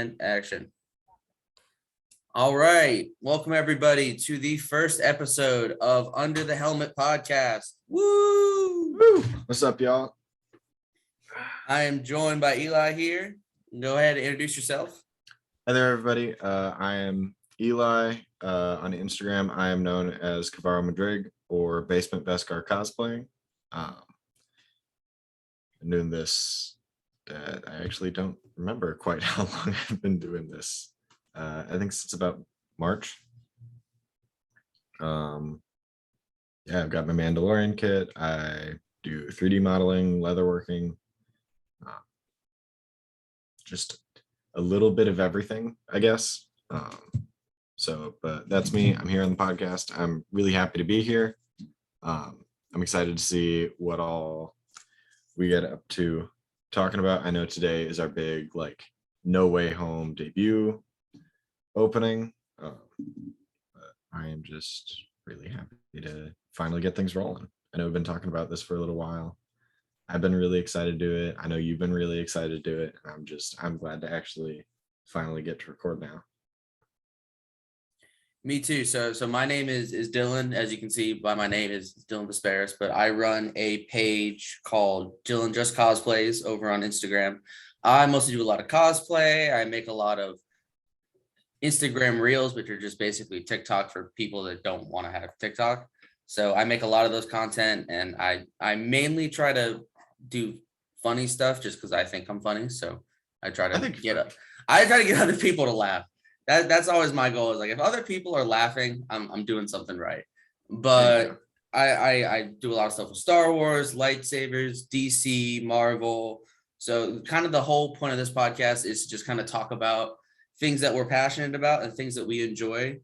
and action. All right. Welcome everybody to the first episode of Under the Helmet podcast. Woo! Woo! What's up, y'all? I am joined by Eli here. Go ahead and introduce yourself. Hi there, everybody. I am Eli. On Instagram, I am known as Cavaro Madrig or Basement Beskar Cosplaying. I'm doing this. I actually don't remember quite how long I've been doing this. I think since about March. I've got my Mandalorian kit. I do 3D modeling, leatherworking, just a little bit of everything, I guess. But that's me. I'm here on the podcast. I'm really happy to be here. I'm excited to see what all we get up to talking about. I know today is our big No Way Home debut opening. But I am just really happy to finally get things rolling. I know we've been talking about this for a little while. I've been really excited to do it. I know you've been really excited to do it. I'm glad to actually finally get to record now. Me too. So my name is Dylan. As you can see by my name is Dylan Desparis, but I run a page called Dylan Just Cosplays over on Instagram. I mostly do a lot of cosplay. I make a lot of Instagram reels, which are just basically TikTok for people that don't want to have TikTok. So I make a lot of those content, and I mainly try to do funny stuff just because I think I'm funny. So I try to get other people to laugh. That's always my goal, is like, if other people are laughing, I'm doing something right. But I do a lot of stuff with Star Wars, lightsabers, DC, Marvel. So kind of the whole point of this podcast is to just kind of talk about things that we're passionate about and things that we enjoy.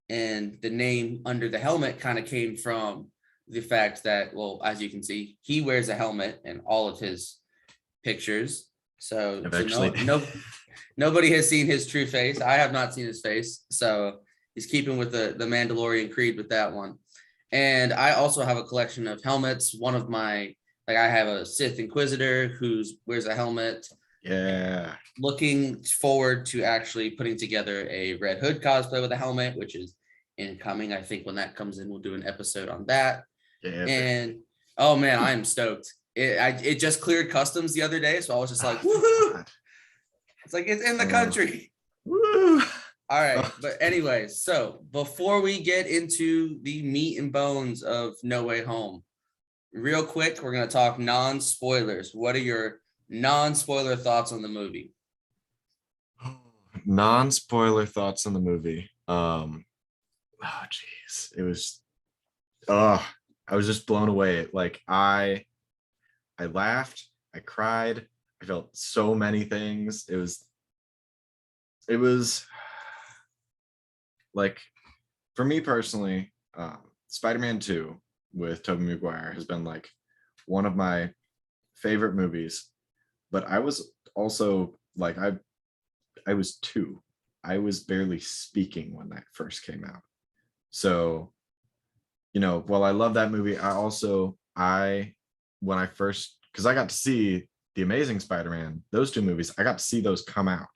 And the name Under the Helmet kind of came from the fact that, well, as you can see, he wears a helmet in all of his pictures. So nobody has seen his true face. I have not seen his face. So he's keeping with the Mandalorian creed with that one. And I also have a collection of helmets. One of my, I have a Sith Inquisitor who wears a helmet. Yeah. Looking forward to actually putting together a Red Hood cosplay with a helmet, which is incoming. I think when that comes in, we'll do an episode on that. Yeah. And oh man, I am stoked. It just cleared customs the other day, so I was just like, woohoo! It's like it's in the country. Woo! All right, but anyway, so before we get into the meat and bones of No Way Home, real quick, we're gonna talk non-spoilers. What are your non-spoiler thoughts on the movie? Non-spoiler thoughts on the movie. It was I was just blown away. I laughed, I cried, I felt so many things. It was for me personally, Spider-Man 2 with Tobey Maguire has been one of my favorite movies. But I was also I was 2. I was barely speaking when that first came out. So, while I love that movie, when I first, because I got to see The Amazing Spider-Man, those 2 movies, I got to see those come out.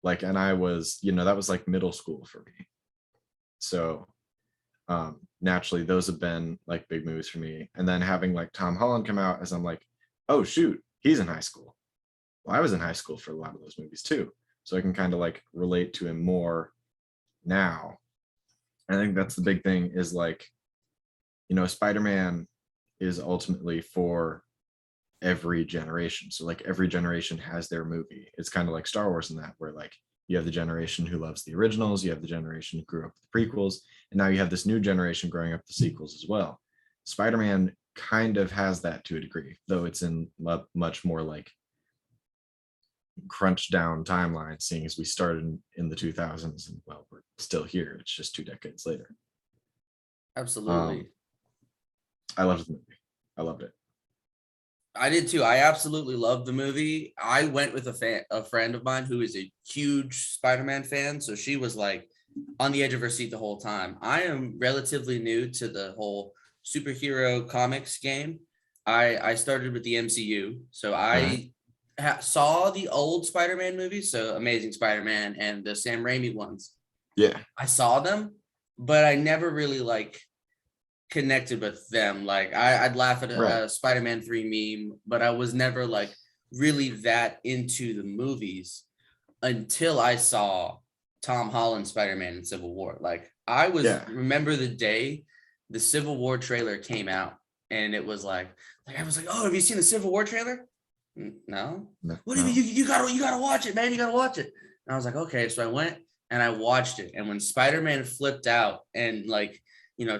And I was, that was middle school for me. So naturally, those have been big movies for me. And then having Tom Holland come out, as I'm like, oh shoot, he's in high school. Well, I was in high school for a lot of those movies too. So I can kind of relate to him more now. I think that's the big thing is Spider-Man is ultimately for every generation. So every generation has their movie. It's kind of like Star Wars in that, where you have the generation who loves the originals, you have the generation who grew up with the prequels, and now you have this new generation growing up the sequels as well. Spider-Man kind of has that to a degree, though it's in much more crunched down timeline, seeing as we started in the 2000s, and well, we're still here. It's just 2 decades later. Absolutely. I loved the movie. I loved it. I did too. I absolutely loved the movie. I went with a friend of mine who is a huge Spider-Man fan, so she was on the edge of her seat the whole time. I am relatively new to the whole superhero comics game. I started with the MCU, so I saw the old Spider-Man movies, so Amazing Spider-Man and the Sam Raimi ones. Yeah. I saw them, but I never really like connected with them. Like I'd laugh at Right. a Spider-Man 3 meme, but I was never like really that into the movies until I saw Tom Holland Spider-Man in Civil War. Like I was Yeah. remember the day the Civil War trailer came out, and it was like I was like, oh, have you seen the Civil War trailer? No. What do No. you gotta watch it, man? You gotta watch it. And I was like, okay. So I went and I watched it. And when Spider-Man flipped out and like,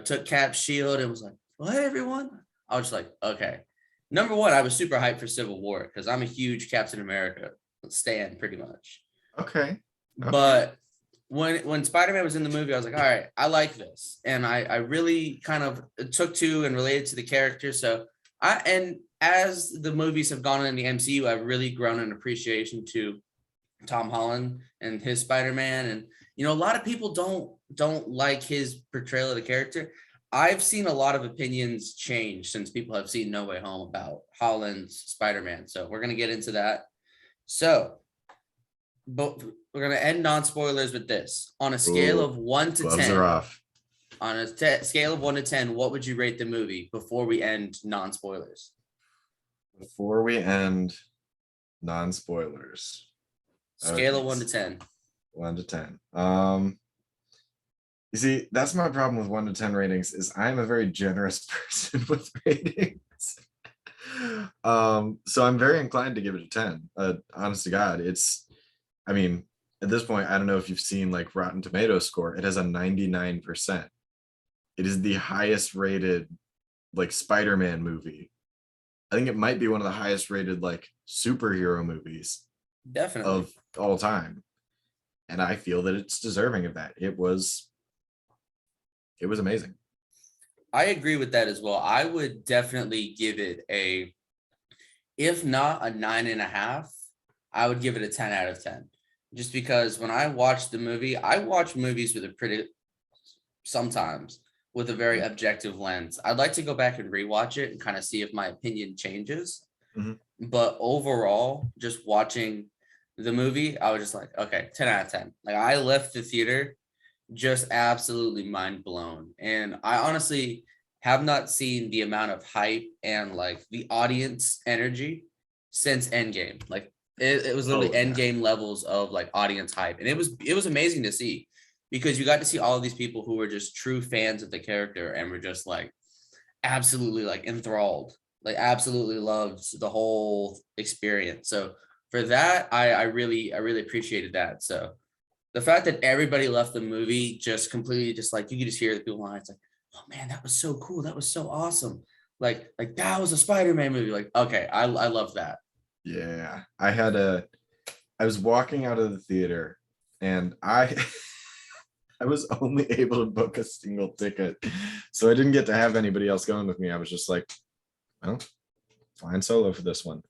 took Cap's shield and was like, what, everyone? I was just like, okay. Number one, I was super hyped for Civil War because I'm a huge Captain America stan pretty much. Okay. But when Spider-Man was in the movie, I was like, all right, I like this. And I really kind of took to and related to the character. So and as the movies have gone in the MCU, I've really grown an appreciation to Tom Holland and his Spider-Man. And, a lot of people don't like his portrayal of the character. I've seen a lot of opinions change since people have seen No Way Home about Holland's Spider-Man. So we're going to get into that. So, but we're going to end non-spoilers with this. On a scale of 1 to gloves 10, are off. on a scale of 1 to 10, what would you rate the movie before we end non-spoilers? Before we end non-spoilers. Scale of 1 to 10. 1 to 10. You see, that's my problem with 1 to 10 ratings is I'm a very generous person with ratings. So I'm very inclined to give it a 10. Honest to God, I mean, at this point, I don't know if you've seen like Rotten Tomatoes score. It has a 99%. It is the highest rated like Spider-Man movie. I think it might be one of the highest rated like superhero movies Definitely of all time. And I feel that it's deserving of that. It was amazing. I agree with that as well. I would definitely give it if not a 9.5, I would give it a 10 out of 10. Just because when I watch the movie, I watch movies sometimes with a very objective lens. I'd like to go back and rewatch it and kind of see if my opinion changes. Mm-hmm. But overall, just watching the movie, I was just like, okay, 10 out of 10. Like I left the theater just absolutely mind blown. And I honestly have not seen the amount of hype and like the audience energy since Endgame. Like it was literally Endgame levels of like audience hype. And it was amazing to see because you got to see all of these people who were just true fans of the character and were just like absolutely like enthralled, like absolutely loved the whole experience. So for that, I really appreciated that. So the fact that everybody left the movie just completely just like you could just hear the people online. It's like, oh man, that was so cool. That was so awesome. Like that was a Spider-Man movie. Like, okay, I love that. Yeah. I was walking out of the theater and I was only able to book a single ticket. So I didn't get to have anybody else going with me. I was just like, well, flying solo for this one.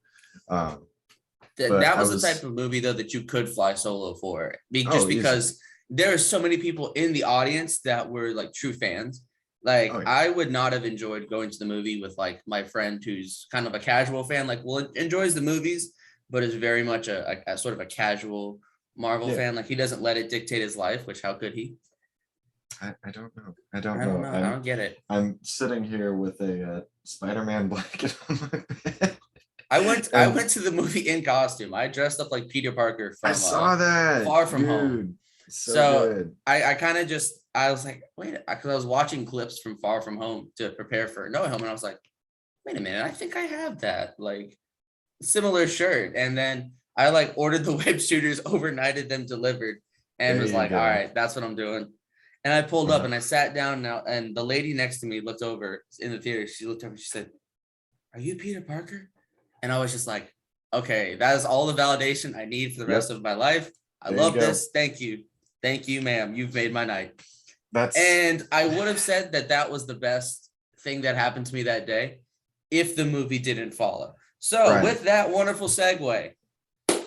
That was the type of movie though that you could fly solo for, because there are so many people in the audience that were like true fans. Like I would not have enjoyed going to the movie with like my friend who's kind of a casual fan, like enjoys the movies, but is very much a sort of a casual Marvel fan. Like he doesn't let it dictate his life, which how could he? I don't know. I don't know. I don't get it. I'm sitting here with a Spider-Man blanket on my bed. I went to the movie in costume. I dressed up like Peter Parker from I saw that Far From Home. So good. I kind of I was like, wait, because I was watching clips from Far From Home to prepare for No Way Home, and I was like, wait a minute, I think I have that like similar shirt. And then I like ordered the web shooters, overnighted them delivered, and was like, all right, that's what I'm doing. And I pulled up and I sat down now, and the lady next to me looked over in the theater. She looked over, she said, "Are you Peter Parker?" And I was just like, okay, that is all the validation I need for the rest of my life. I love this. Thank you. Thank you, ma'am. You've made my night. And I would have said that was the best thing that happened to me that day if the movie didn't follow. So with that wonderful segue,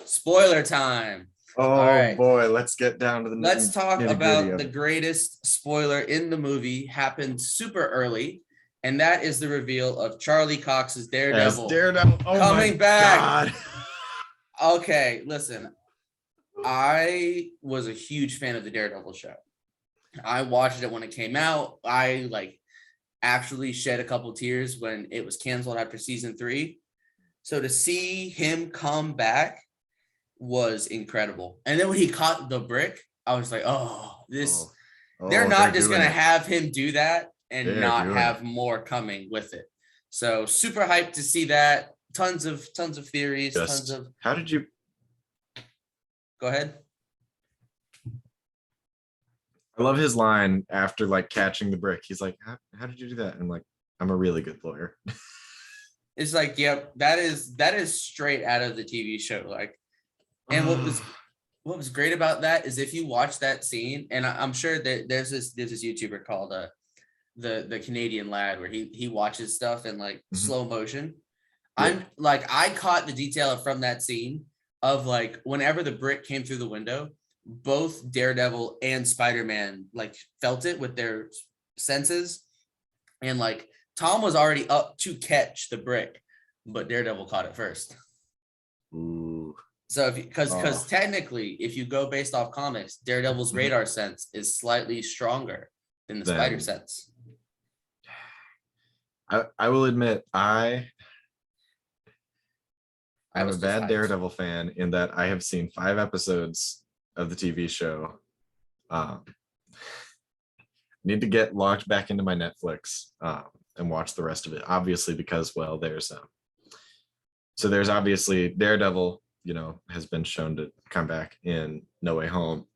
spoiler time. Oh boy, let's get down to the let's talk about the greatest spoiler in the movie. Happened super early. And that is the reveal of Charlie Cox's Daredevil coming back. Okay, listen. I was a huge fan of the Daredevil show. I watched it when it came out. I actually shed a couple tears when it was canceled after season 3. So to see him come back was incredible. And then when he caught the brick, I was like, oh, this, they're not just going to have him do that and not have more coming with it. So super hyped to see that. Tons of theories, tons of. How did you? Go ahead. I love his line after like catching the brick. He's like, how did you do that? And I'm like, I'm a really good lawyer. It's like, yep, that is straight out of the TV show. Like, and what was great about that is if you watch that scene, and I'm sure that there's this YouTuber called the Canadian Lad where he watches stuff in like slow motion. Yeah. I'm like, I caught the detail from that scene of like whenever the brick came through the window, both Daredevil and Spider-Man like felt it with their senses, and like Tom was already up to catch the brick, but Daredevil caught it first. Ooh. So because technically, if you go based off comics, Daredevil's radar sense is slightly stronger than the spider sense. I will admit I'm a bad hyped. Daredevil fan in that I have seen 5 episodes of the TV show. Need to get logged back into my Netflix and watch the rest of it. Obviously, because there's obviously Daredevil, has been shown to come back in No Way Home.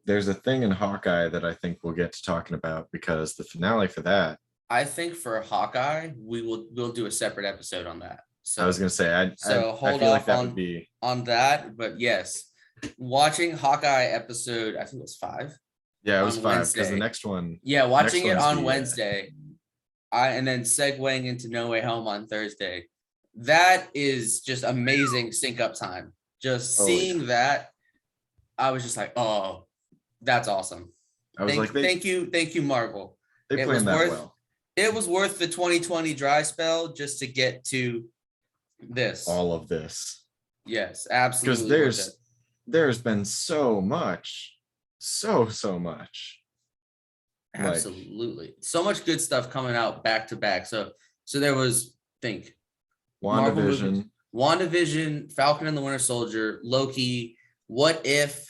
There's a thing in Hawkeye that I think we'll get to talking about because the finale for that. I think for Hawkeye, we'll do a separate episode on that. So I was gonna say I hold feel off like that would be on that, but yes, watching Hawkeye episode, I think it was 5. Yeah, it was 5 because the next one. Yeah, watching it on Wednesday, and then segueing into No Way Home on Thursday. That is just amazing sync up time. Just seeing that, I was just like, oh, that's awesome. Thank you, Marvel. They planned that well. It was worth the 2020 dry spell just to get to this. All of this. Yes, absolutely. Because there's been so much. So much. Absolutely. So much good stuff coming out back to back. So there was, WandaVision, Falcon and the Winter Soldier, Loki, What If,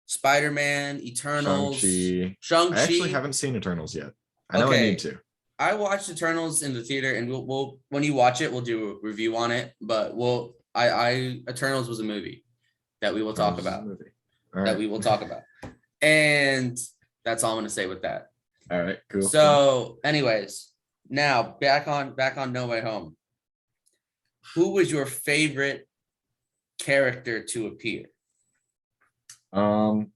Spider-Man, Eternals, Shang-Chi. I actually haven't seen Eternals yet. I know I need to. I watched Eternals in the theater, and we'll when you watch it, we'll do a review on it. But Eternals was a movie that we will talk about. That we will talk about, and that's all I'm gonna say with that. All right, cool. So, anyways, now back on No Way Home. Who was your favorite character to appear? I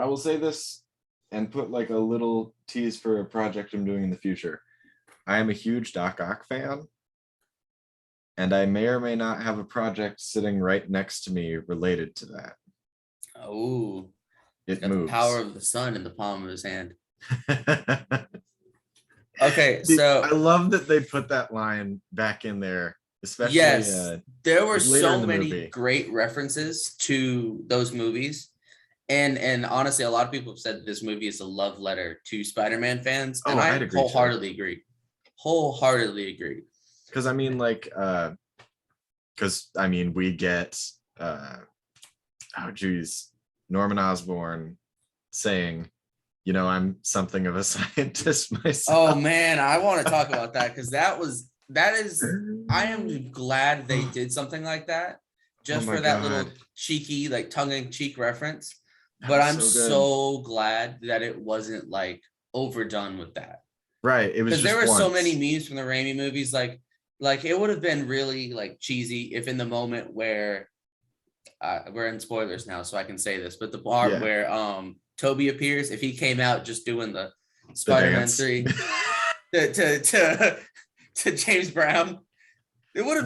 will say this and put like a little tease for a project I'm doing in the future. I am a huge Doc Ock fan, and I may or may not have a project sitting right next to me related to that. Oh, it moves. The power of the sun in the palm of his hand. Okay, so I love that they put that line back in there, especially. Yes, there were so many great references to those movies, and honestly, a lot of people have said that this movie is a love letter to Spider-Man fans, and I wholeheartedly agree. Wholeheartedly agree. Because we get Norman Osborn saying, I'm something of a scientist myself. Oh man, I want to talk about that because I am glad they did something like that just for that little cheeky, like tongue-in-cheek reference. But I'm so glad that it wasn't like overdone with that. Right. It was because there were so many memes from the Raimi movies, like it would have been really like cheesy if in the moment where we're in spoilers now, so I can say this, but the part where Toby appears, if he came out just doing the Spider-Man 3 to James Brown, it would have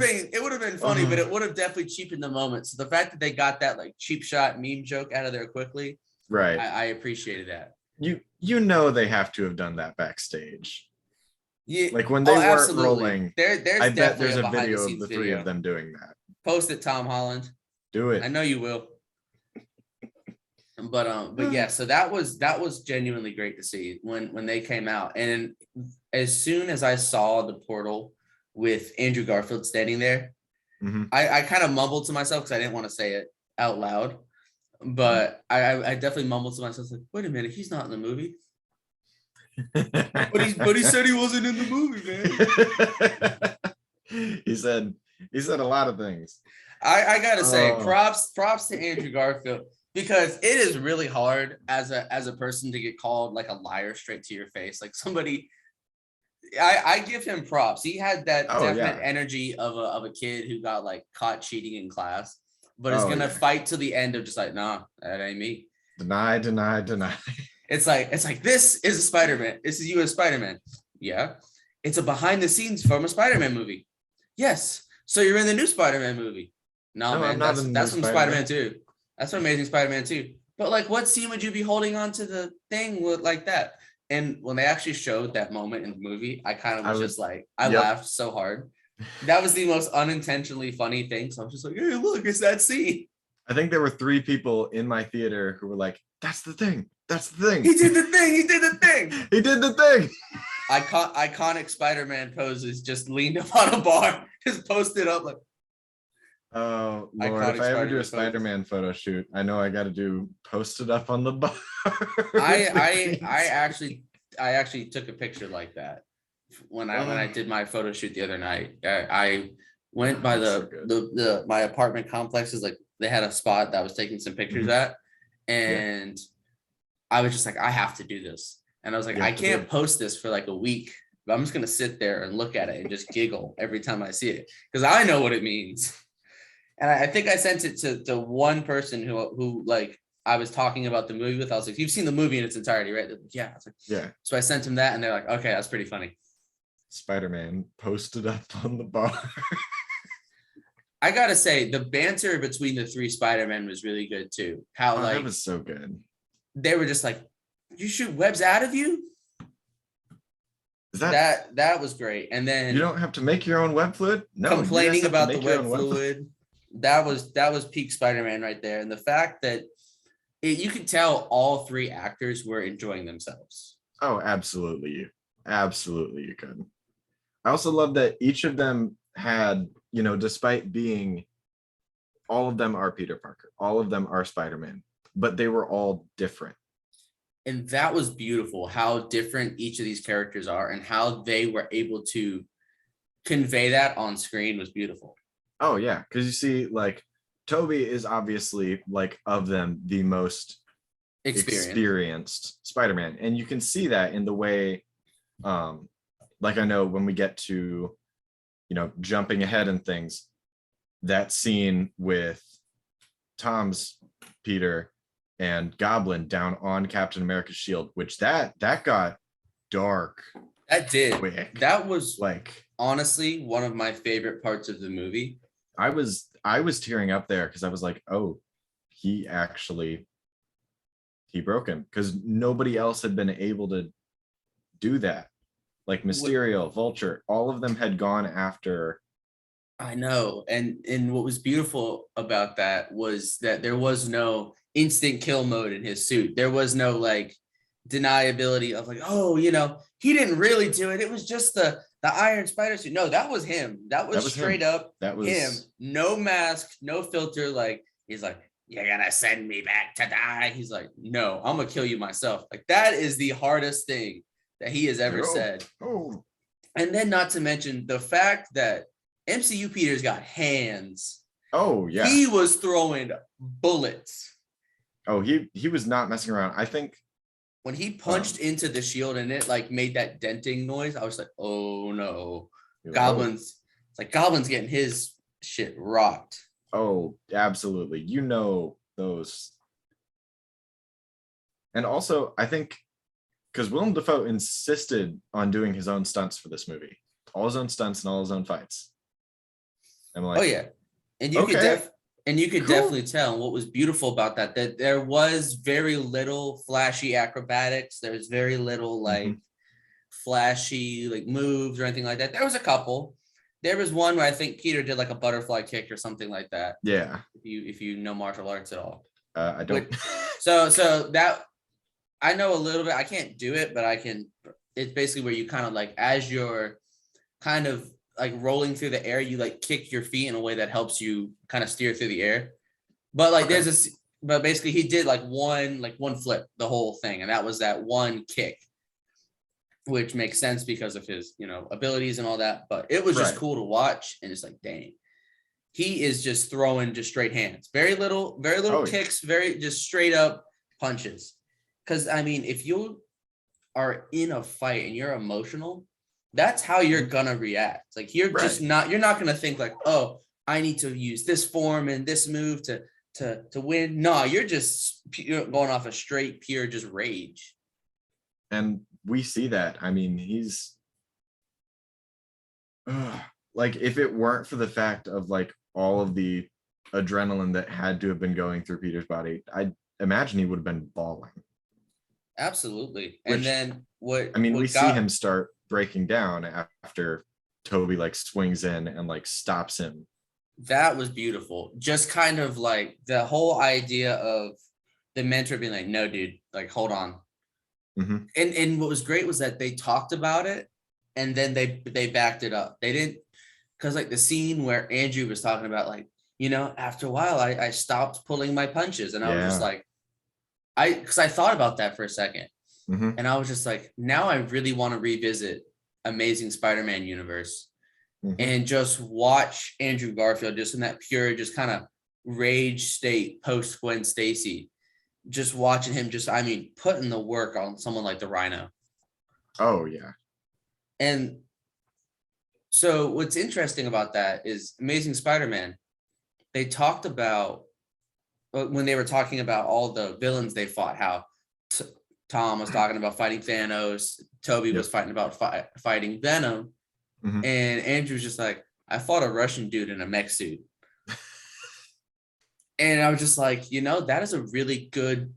been funny, but it would have definitely cheapened the moment. So the fact that they got that like cheap shot meme joke out of there quickly, right? I appreciated that. They have to have done that backstage. Yeah. Like when Oh, they weren't absolutely. rolling, There's I bet definitely there's a a behind the video of scenes the three of video. them doing that. Post it, Tom Holland. Do I it. know you will. But yeah, so that was genuinely great to see when they came out. And as soon as I saw the portal with Andrew Garfield standing there, Mhm. I kind of mumbled to myself because I didn't want to say it out loud. But I definitely mumbled to myself like, wait a minute, he's not in the movie. But he said he wasn't in the movie, man. he said a lot of things. I gotta say, props to Andrew Garfield, because it is really hard as a person to get called like a liar straight to your face. Like somebody, I give him props. He had that definite energy of a kid who got like caught cheating in class, but is gonna fight to the end of just like, nah, that ain't me. Deny. It's like this is a Spider-Man. This is you as Spider-Man. Yeah. It's a behind the scenes from a Spider-Man movie. Yes. So you're in the new Spider-Man movie. No, man, that's from Spider-Man 2. That's from Amazing Spider-Man 2. But like, what scene would you be holding on to the thing with like that? And when they actually showed that moment in the movie, I kind of was just like, I laughed so hard. That was the most unintentionally funny thing. So I was just like, hey, look, it's that scene. I think there were 3 people in my theater who were like, that's the thing. That's the thing. He did the thing. He did the thing. He did the thing. Iconic Spider-Man poses, just leaned up on a bar, just posted up like. Oh Lord! If I ever do a Spider-Man photo shoot, I know I got to do post it up on the bar. I actually took a picture like that when I did my photo shoot the other night. I went by my apartment complexes, like they had a spot that I was taking some pictures at, and I was just like, I have to do this, and I was like, I can't post this for like a week. But I'm just gonna sit there and look at it and just giggle every time I see it because I know what it means. And I think I sent it to one person who like I was talking about the movie with. I was like, you've seen the movie in its entirety, right? Like, yeah. I was like, yeah. So I sent him that and they're like, okay, that's pretty funny. Spider-Man posted up on the bar. I gotta say, the banter between the 3 Spider-Men was really good too. How like that was so good. They were just like, you shoot webs out of you? Is that was great. And then you don't have to make your own web fluid? No, complaining about the web fluid. That was peak Spider-Man right there. And the fact that you could tell all 3 actors were enjoying themselves. Oh, absolutely. You could. I also love that each of them had, despite being, all of them are Peter Parker, all of them are Spider-Man, but they were all different. And that was beautiful, how different each of these characters are and how they were able to convey that on screen was beautiful. Oh yeah, because you see, like, Toby is obviously, like, of them the most experienced Spider-Man, and you can see that in the way, like, I know when we get to, jumping ahead and things, that scene with Tom's Peter and Goblin down on Captain America's shield, which that got dark. That did. Quick. That was like honestly one of my favorite parts of the movie. I was tearing up there because I was like, oh, he broke him, because nobody else had been able to do that. Like Mysterio, Vulture, all of them had gone after. I know. And what was beautiful about that was that there was no instant kill mode in his suit. There was no like deniability of like, oh, he didn't really do it. It was just the Iron Spider suit. No, that was him. That was straight up him. No mask, no filter. Like, he's like, you're gonna send me back to die. He's like, no, I'm gonna kill you myself. Like, that is the hardest thing that he has ever said. Oh. And then not to mention the fact that MCU Peter's got hands. Oh yeah. He was throwing bullets. Oh, he was not messing around. I think when he punched into the shield and it like made that denting noise, I was like, oh no. Goblin's getting his shit rocked. Oh, absolutely. Those. And also, I think because Willem Dafoe insisted on doing his own stunts for this movie, all his own stunts and all his own fights. I'm like, oh yeah, and you could definitely tell. And what was beautiful about that there was very little flashy acrobatics. There's very little like flashy like moves or anything like that. There was a couple. There was one where I think Peter did like a butterfly kick or something like that. Yeah. If you know martial arts at all. I don't. So that I know a little bit. I can't do it, but I can. It's basically where you kind of like, as you're kind of like rolling through the air, you like kick your feet in a way that helps you kind of steer through the air. But like Okay. but basically he did like one flip the whole thing, and that was that one kick, which makes sense because of his, abilities and all that. But it was just Right. cool to watch, and it's like, dang, he is just throwing just straight hands, very little Oh, yeah. kicks, very just straight up punches. Because I mean, if you are in a fight and you're emotional, that's how you're gonna react. Like you're just Right. you're not gonna think like, oh, I need to use this form and this move to win. No, you're just going off a straight pure just rage. And we see that. I mean, he's like, if it weren't for the fact of like all of the adrenaline that had to have been going through Peter's body, I imagine he would have been bawling. Absolutely. Which, And then I mean, we what see him start breaking down after Toby like swings in and like stops him. that was beautiful. Just kind of like the whole idea of the mentor being like, no, dude, like, hold on. Mhm. And what was great was that they talked about it and then they backed it up. They didn't, because like the scene where Andrew was talking about like, after a while I stopped pulling my punches, and I was just Yeah. like, because I thought about that for a second, Mhm. and I was just like, now I really want to revisit Amazing Spider-Man universe Mhm. and just watch Andrew Garfield just in that pure, just kind of rage state post Gwen Stacy. Just watching him, putting the work on someone like the Rhino. Oh yeah. And so what's interesting about that is Amazing Spider-Man, they talked about when they were talking about all the villains they fought, how Tom was talking about fighting Thanos, Toby was Yep. fighting about fighting Venom, Mhm. and Andrew's just like, I fought a Russian dude in a mech suit. And I was just like, that is a really good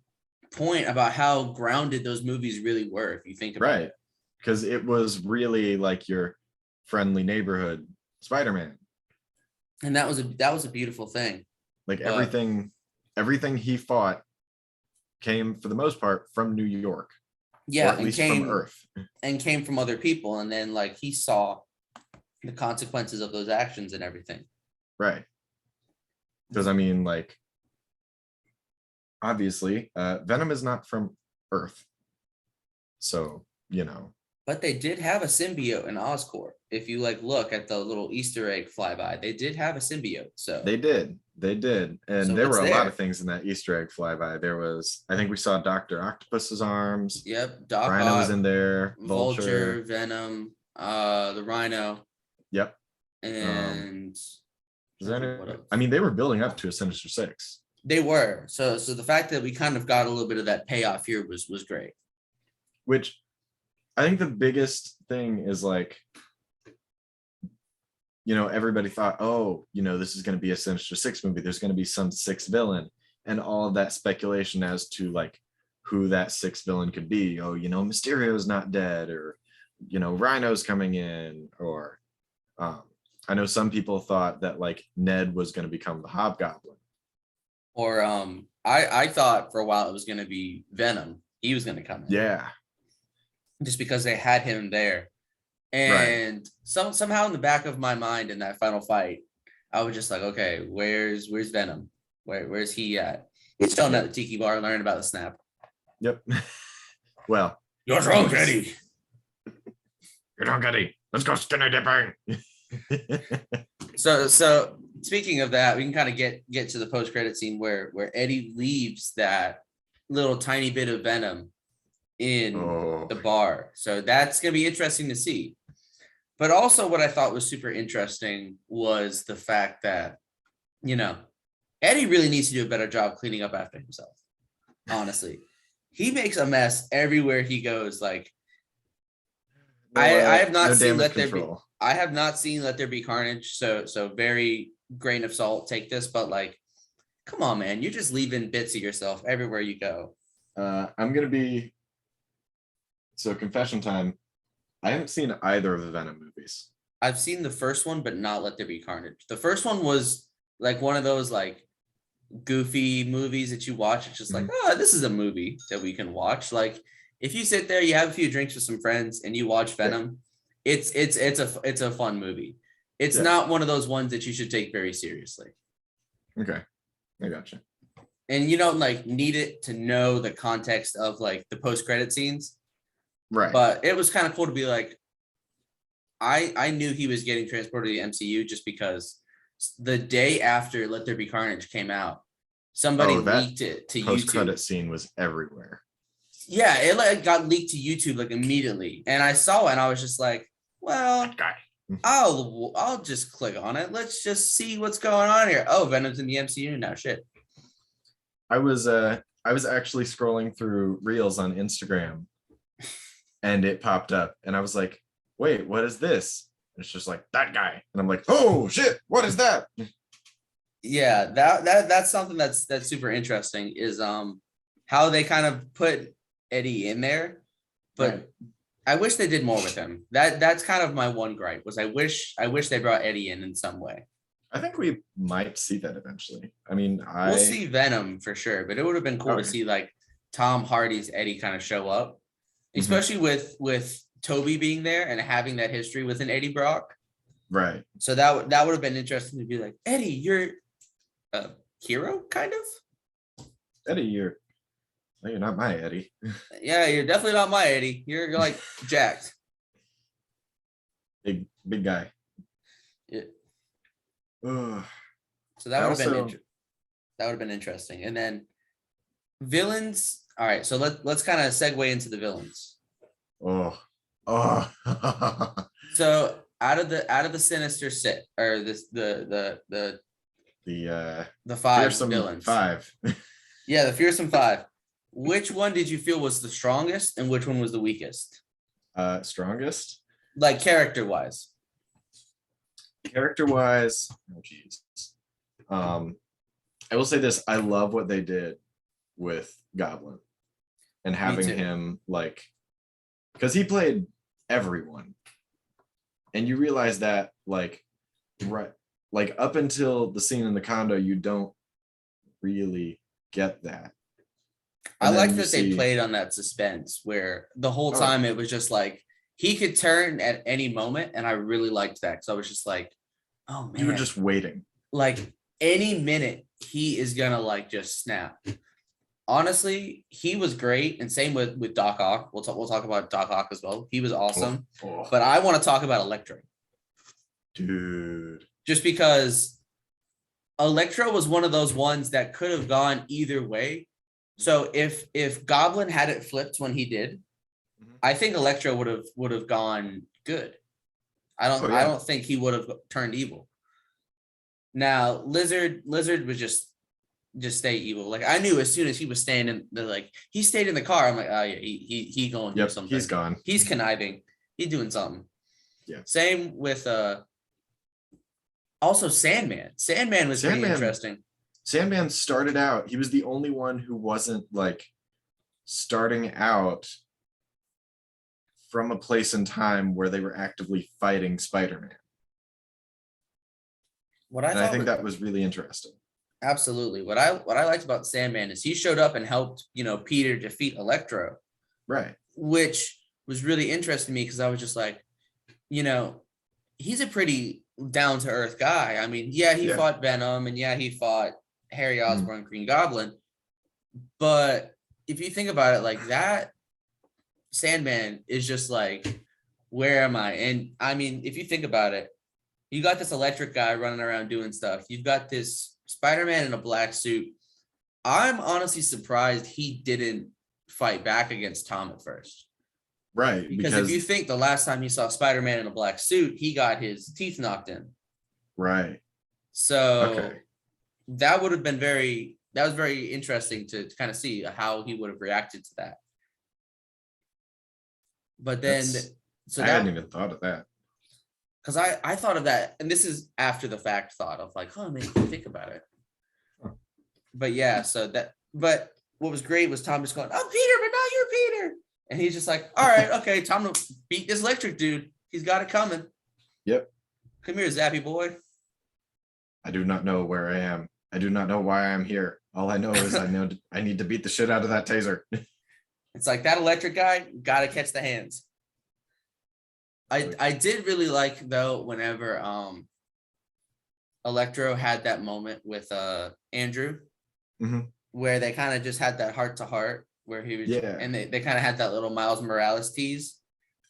point about how grounded those movies really were, if you think about Right. it. Because it was really like your friendly neighborhood Spider-Man. And that was a beautiful thing. Like But everything he fought came for the most part from New York, or yeah, at least from Earth. and came from other people. And then like he saw the consequences of those actions and everything. Right. Because I mean, like, obviously, Venom is not from Earth. So, But they did have a symbiote in Oscorp. If you like look at the little Easter egg flyby, they did have a symbiote. So they did. And so there it's were a lot of there. things in that Easter egg flyby. There was, I think we saw Dr. Octopus's arms. Yep, Doc Rhino was Ock, in there. Vulture, Vulture. Venom, the Rhino, Yep. and Is there what any, else? I mean, they were building up to a Sinister Six. They were. So the fact that we kind of got a little bit of that payoff here was great. Which I think the biggest thing is like, everybody thought, oh, this is going to be a Sinister Six movie. There's going to be some sixth villain, and all of that speculation as to like who that sixth villain could be. Oh, Mysterio's not dead, or Rhino's coming in, or I know some people thought that like Ned was going to become the Hobgoblin. Or I thought for a while it was going to be Venom. He was going to come in. Yeah. Just because they had him there. And Right. somehow in the back of my mind in that final fight, I was just like, okay, where's Venom? Where's he at? He's chilling at the tiki bar learning about the snap. Yep. Well, You're drunk, Eddie. You're drunk, Eddie. Let's go skinny dipping. So speaking of that, we can kind of get to the post-credit scene where Eddie leaves that little tiny bit of Venom in the bar. So that's going to be interesting to see. But also what I thought was super interesting was the fact that, Eddie really needs to do a better job cleaning up after himself. Honestly, he makes a mess everywhere he goes. Like, I have not seen Let There Be. I have not seen Let There Be Carnage. So very grain of salt, take this. But like, come on, man, you're just leaving bits of yourself everywhere you go. I'm gonna be. So confession time. I haven't seen either of the Venom movies. I've seen the first one, but not Let There Be Carnage. The first one was like one of those like goofy movies that you watch. It's just like, oh, this is a movie that we can watch. Like if you sit there, you have a few drinks with some friends, and you watch Venom, it's a fun movie. It's not one of those ones that you should take very seriously. Okay, I gotcha. And you don't like need it to know the context of like the post-credit scenes. Right. But it was kind of cool to be like, I knew he was getting transported to the MCU just because the day after Let There Be Carnage came out, somebody leaked it to YouTube. Post-credit scene was everywhere. Yeah, it like got leaked to YouTube like immediately. And I saw it and I was just like, well, I'll just click on it. Let's just see what's going on here. Oh, Venom's in the MCU now. Shit. I was actually scrolling through Reels on Instagram, and it popped up, and I was like, "Wait, what is this?" And it's just like that guy, and I'm like, "Oh shit, what is that?" Yeah, that's something that's super interesting is how they kind of put Eddie in there, but Right. I wish they did more with him. That's kind of my one gripe was I wish they brought Eddie in some way. I think we might see that eventually. I mean, We'll see Venom for sure, but it would have been cool to see like Tom Hardy's Eddie kind of show up, especially with Toby being there and having that history with an Eddie Brock. Right. So that would have been interesting to be like, Eddie, you're a hero, kind of. Eddie, you're not my Eddie. Yeah, you're definitely not my Eddie. You're like jacked. Big guy. Yeah. Ugh. So that would have been interesting. And then villains. All right, so let's kind of segue into the villains. Oh. So out of the Sinister Six or the five villains. Five. Yeah, the fearsome five. Which one did you feel was the strongest, and which one was the weakest? Strongest. Like character-wise. Character-wise, oh geez. I will say this: I love what they did with Goblin and having him like, because he played everyone, and you realize that like, right, like up until the scene in the condo, you don't really get that. I like that they played on that suspense where the whole time it was just like he could turn at any moment, and I really liked that because I was just like, oh man, you were just waiting. Like any minute he is gonna like just snap. Honestly, he was great, and same with Doc Ock. We'll talk about Doc Ock as well. He was awesome, but I want to talk about Electro, dude. Just because Electro was one of those ones that could have gone either way. So if Goblin had it flipped when he did, I think Electro would have gone good. I don't think he would have turned evil. Now Lizard was just stay evil. Like I knew as soon as he was staying in he stayed in the car. I'm like, oh yeah, he going to do something. He's gone. He's conniving. He's doing something. Yeah. Same with also Sandman. Sandman was pretty interesting. Sandman started out, he was the only one who wasn't like starting out from a place in time where they were actively fighting Spider-Man. I think that was really interesting. Absolutely. What I liked about Sandman is he showed up and helped, Peter defeat Electro. Right. Which was really interesting to me because I was just like, he's a pretty down-to-earth guy. I mean, he fought Venom and he fought Harry Osborn, Green Goblin. But if you think about it like that, Sandman is just like, where am I? And I mean, if you think about it, you got this electric guy running around doing stuff. You've got this Spider-Man in a black suit. I'm honestly surprised he didn't fight back against Tom at first. Right. Because if you think the last time you saw Spider-Man in a black suit, he got his teeth knocked in. Right. So that was very interesting to kind of see how he would have reacted to that. But then, I hadn't even thought of that. Because I thought of that, and this is after the fact thought of like, oh, man, think about it. Huh. But but what was great was Tom just going, I'm Peter, but now you're Peter. And he's just like, all right, okay, time to beat this electric dude. He's got it coming. Yep. Come here, Zappy boy. I do not know where I am. I do not know why I'm here. All I know is I need to beat the shit out of that taser. It's like that electric guy, gotta catch the hands. I did really like though whenever Electro had that moment with Andrew, where they kind of just had that heart to heart where he was, and they kind of had that little Miles Morales tease.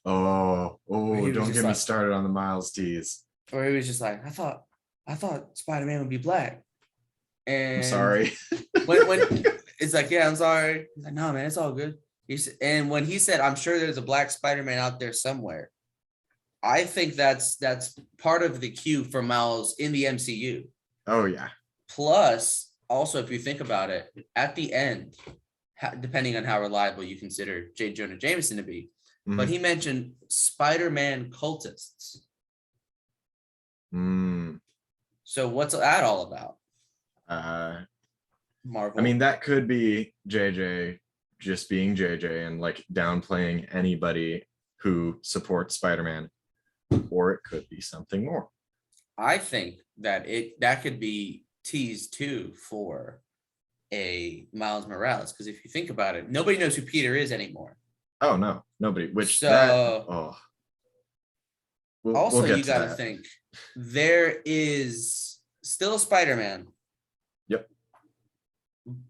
Oh, don't get me started on the Miles tease. Where he was just like, I thought Spider-Man would be black. And I'm sorry. when it's like, yeah, I'm sorry. He's like, no, man, it's all good. And when he said, I'm sure there's a black Spider-Man out there somewhere, I think that's part of the cue for Miles in the MCU. Oh, yeah. Plus, also, if you think about it, at the end, depending on how reliable you consider J. Jonah Jameson to be, but he mentioned Spider-Man cultists. So what's that all about? Marvel. I mean, that could be JJ just being JJ and like downplaying anybody who supports Spider-Man, or it could be something more. I think that that could be teased too for a Miles Morales, because if you think about it, nobody knows who Peter is anymore. Oh no, nobody. Which also we'll you got to think there is still Spider-Man. Yep.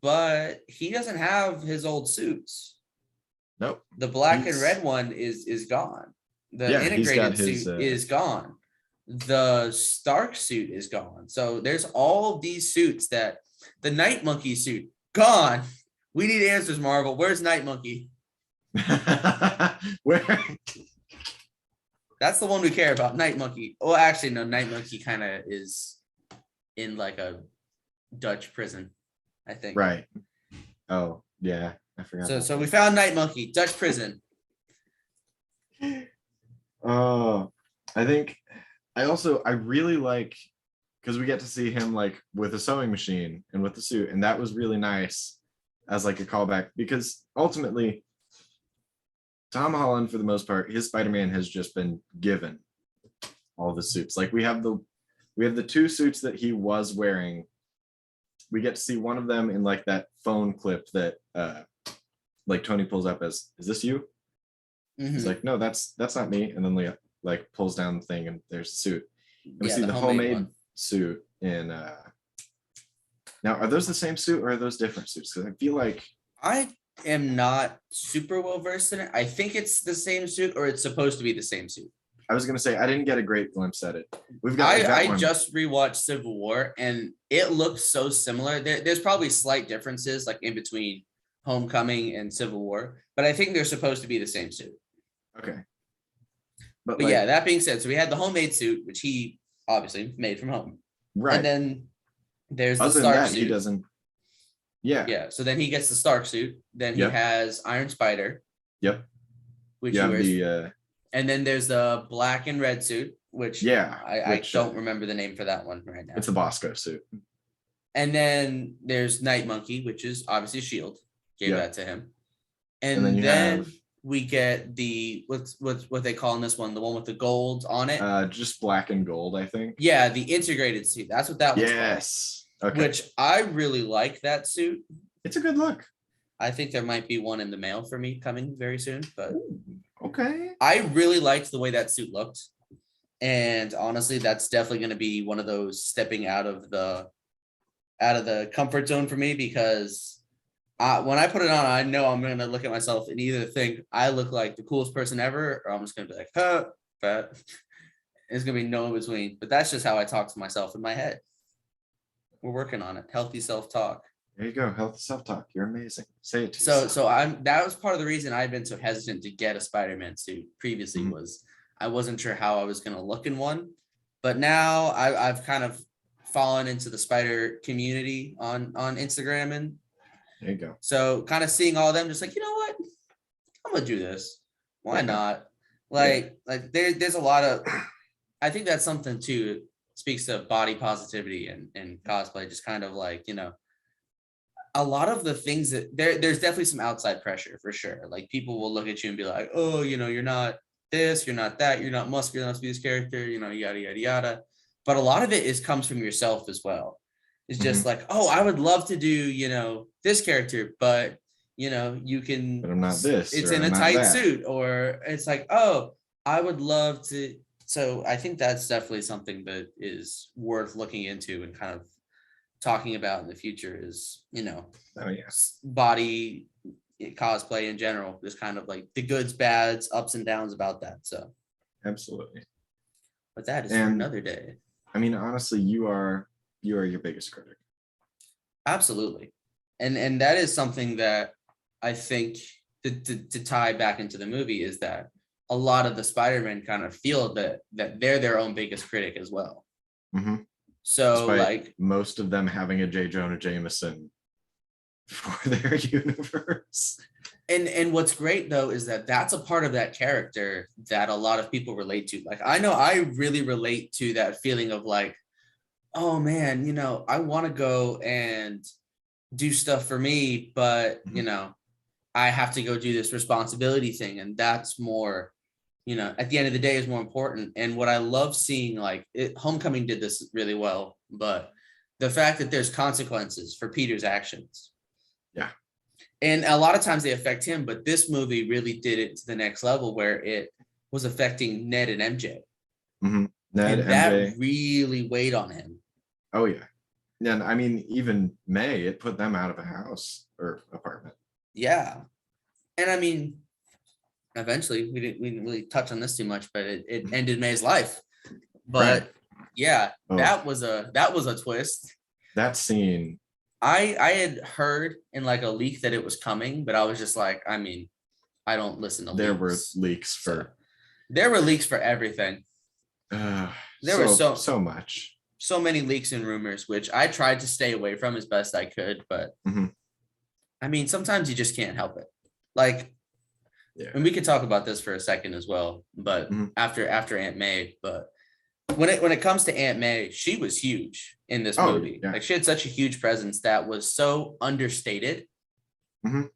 But he doesn't have his old suits. Nope. The black and red one is gone. The integrated suit is gone. The Stark suit is gone. So there's all these suits that the Night Monkey suit gone. We need answers, Marvel. Where's Night Monkey? Where? That's the one we care about. Night Monkey. Well, actually, no. Night Monkey kind of is in like a Dutch prison, I think. Right. Oh yeah, I forgot. So we found Night Monkey, Dutch prison. Oh, I think I really like, because we get to see him like with a sewing machine and with the suit, and that was really nice as like a callback, because ultimately Tom Holland, for the most part, his Spider-Man has just been given all the suits. Like we have the two suits that he was wearing. We get to see one of them in like that phone clip that like Tony pulls up as, is this you? He's like, no, that's not me. And then like pulls down the thing and there's the suit. And we see the homemade suit in now, are those the same suit or are those different suits? Because I feel like I am not super well versed in it. I think it's the same suit, or it's supposed to be the same suit. I was gonna say I didn't get a great glimpse at it. We've got I just rewatched Civil War and it looks so similar. There's probably slight differences like in between Homecoming and Civil War, but I think they're supposed to be the same suit. Okay. But like, yeah, that being said, so we had the homemade suit, which he obviously made from home. Right. And then there's the Stark suit. He doesn't. Yeah. Yeah. So then he gets the Stark suit. Then he has Iron Spider. Yep. Which he wears. And then there's the black and red suit, which I don't remember the name for that one right now. It's the Bosco suit. And then there's Night Monkey, which is obviously S.H.I.E.L.D. Gave that to him. And then we get the what they call in this one, the one with the gold on it. Just black and gold, I think. Yeah, the integrated suit. That's what that one's called. Yes. Okay. Which I really like that suit. It's a good look. I think there might be one in the mail for me coming very soon, but okay. I really liked the way that suit looked. And honestly, that's definitely going to be one of those stepping out of the comfort zone for me, because when I put it on, I know I'm going to look at myself and either think I look like the coolest person ever, or I'm just going to be like, but it's going to be no in between. But that's just how I talk to myself in my head. We're working on it. Healthy self-talk. There you go. Healthy self-talk. You're amazing. Say it to yourself. So that was part of the reason I've been so hesitant to get a Spider-Man suit previously, was I wasn't sure how I was going to look in one. But now I've kind of fallen into the Spider community on Instagram, and there you go. So kind of seeing all of them, just like, you know what, I'm gonna do this. Why not? Like there's a lot of, I think that's something too, speaks to body positivity and cosplay, just kind of like, you know, a lot of the things that there's definitely some outside pressure for sure. Like people will look at you and be like, oh, you're not this, you're not that, you're not muscular enough to be this character, yada, yada, yada. But a lot of it comes from yourself as well. It's just like, oh, I would love to do, this character, but you can, But I'm not this, it's or in I'm a not tight that. suit, or it's like, oh, I would love to. So I think that's definitely something that is worth looking into and kind of talking about in the future is, Oh yeah, body cosplay in general, just kind of like the goods, bads, ups and downs about that. So, absolutely. but that is for And another day. I mean, honestly, you are your biggest critic. Absolutely. And that is something that I think to tie back into the movie is that a lot of the Spider-Man kind of feel that they're their own biggest critic as well. Mhm. So Despite like most of them having a J. Jonah Jameson for their universe. and what's great though is that that's a part of that character that a lot of people relate to. Like I know I really relate to that feeling of like, oh man, I want to go and do stuff for me, but Mhm. I have to go do this responsibility thing, and that's more, at the end of the day is more important. And what I love seeing, like Homecoming did this really well, but the fact that there's consequences for Peter's actions. Yeah. And a lot of times they affect him, but this movie really did it to the next level where it was affecting Ned and MJ. Mhm. Ned, And that MJ. really weighed on him. Oh yeah. And I mean, even May, it put them out of a house or apartment. Yeah. And I mean, eventually we didn't really touch on this too much, but it ended May's life. Right. But yeah, Oh, that was a twist. that scene. I had heard in like a leak that it was coming, but I was just like, I mean, I don't listen to There were leaks. leaks So for there were leaks for everything. There were so much. so many leaks and rumors, which I tried to stay away from as best I could, but Mhm. I mean, sometimes you just can't help it. Like, Yeah. and we could talk about this for a second as well, but Mhm. after Aunt May, but when it comes to Aunt May, she was huge in this Oh movie. yeah. Like she had such a huge presence that was so understated, Mhm.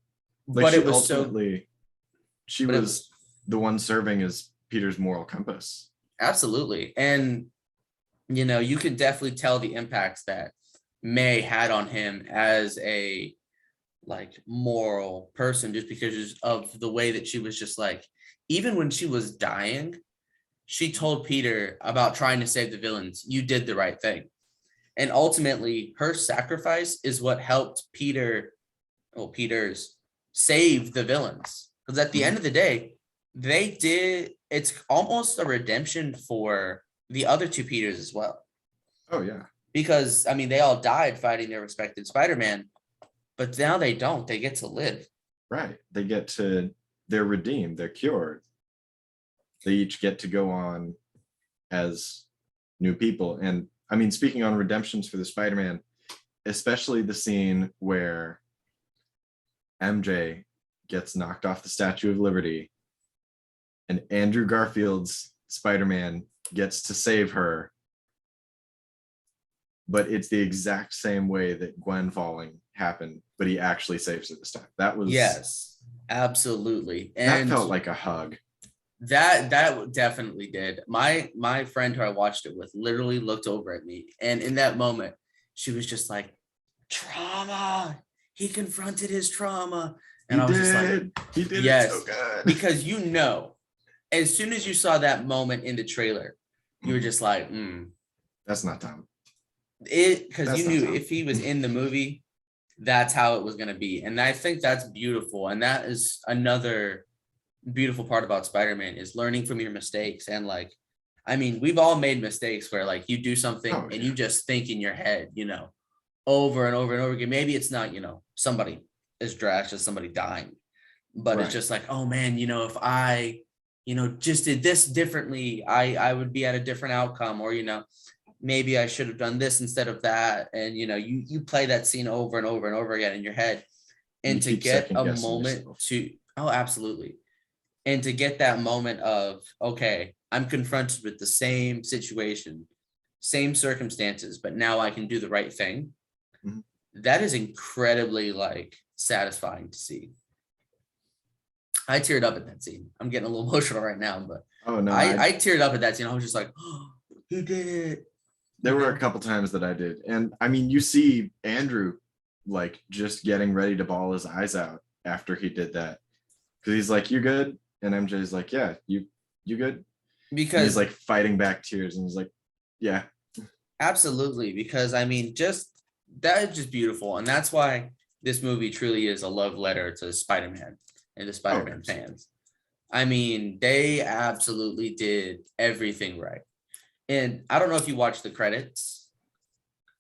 Like but it was so, she but it was was the one serving as Peter's moral compass. absolutely. And you can definitely tell the impacts that May had on him as a like moral person, just because of the way that she was just like, even when she was dying, she told Peter about trying to save the villains. You did the right thing. And ultimately, her sacrifice is what helped Peter's save the villains. Because at the Mhm. end of the day, it's almost a redemption for the other two Peters as well. Oh yeah. Because, I mean, they all died fighting their respected Spider-Man, but now they don't. They get to live. Right. They're redeemed, they're cured. They each get to go on as new people. And I mean, speaking on redemptions for the Spider-Man, especially the scene where MJ gets knocked off the Statue of Liberty and Andrew Garfield's Spider-Man gets to save her, but it's the exact same way that Gwen falling happened, but he actually saves her this time. Yes, absolutely. That And felt like a hug. that definitely did. My friend who I watched it with literally looked over at me, and in that moment, she was just like, "Trauma. He confronted his trauma," and He I was just like, did. He did it so "Yes," good. because as soon as you saw that moment in the trailer, you were just like, That's not Tom. because That's you not knew Tom. if he was in the movie, that's how it was going to be. And I think that's beautiful. And that is another beautiful part about Spider-Man is learning from your mistakes. And like, I mean, we've all made mistakes where like you do something Oh and yeah. you just think in your head, over and over and over again. Maybe it's not, somebody as drastic as somebody dying, but it's Right. just like, oh man, if I, just did this differently, I would be at a different outcome, or, maybe I should have done this instead of that. And, you play that scene over and over and over again in your head. You And to keep get second a guessing moment yourself. oh, absolutely. And to get that moment of, okay, I'm confronted with the same situation, same circumstances, but now I can do the right thing. Mhm. that is incredibly like satisfying to see. I teared up at that scene. I'm getting a little emotional right now, but Oh no, I teared up at that scene. I was just like, oh, he did it. there were a couple times that I did. And I mean, you see Andrew like just getting ready to bawl his eyes out after he did that. Because he's like, "You good?" And MJ's like, "Yeah, you good?" And he's Because like fighting back tears and he's like, "Yeah." absolutely, because I mean, just that is just beautiful. And that's why this movie truly is a love letter to Spider-Man and the Oh, Spider-Man absolutely. fans. I mean, they absolutely did everything right. And I don't know if you watched the credits.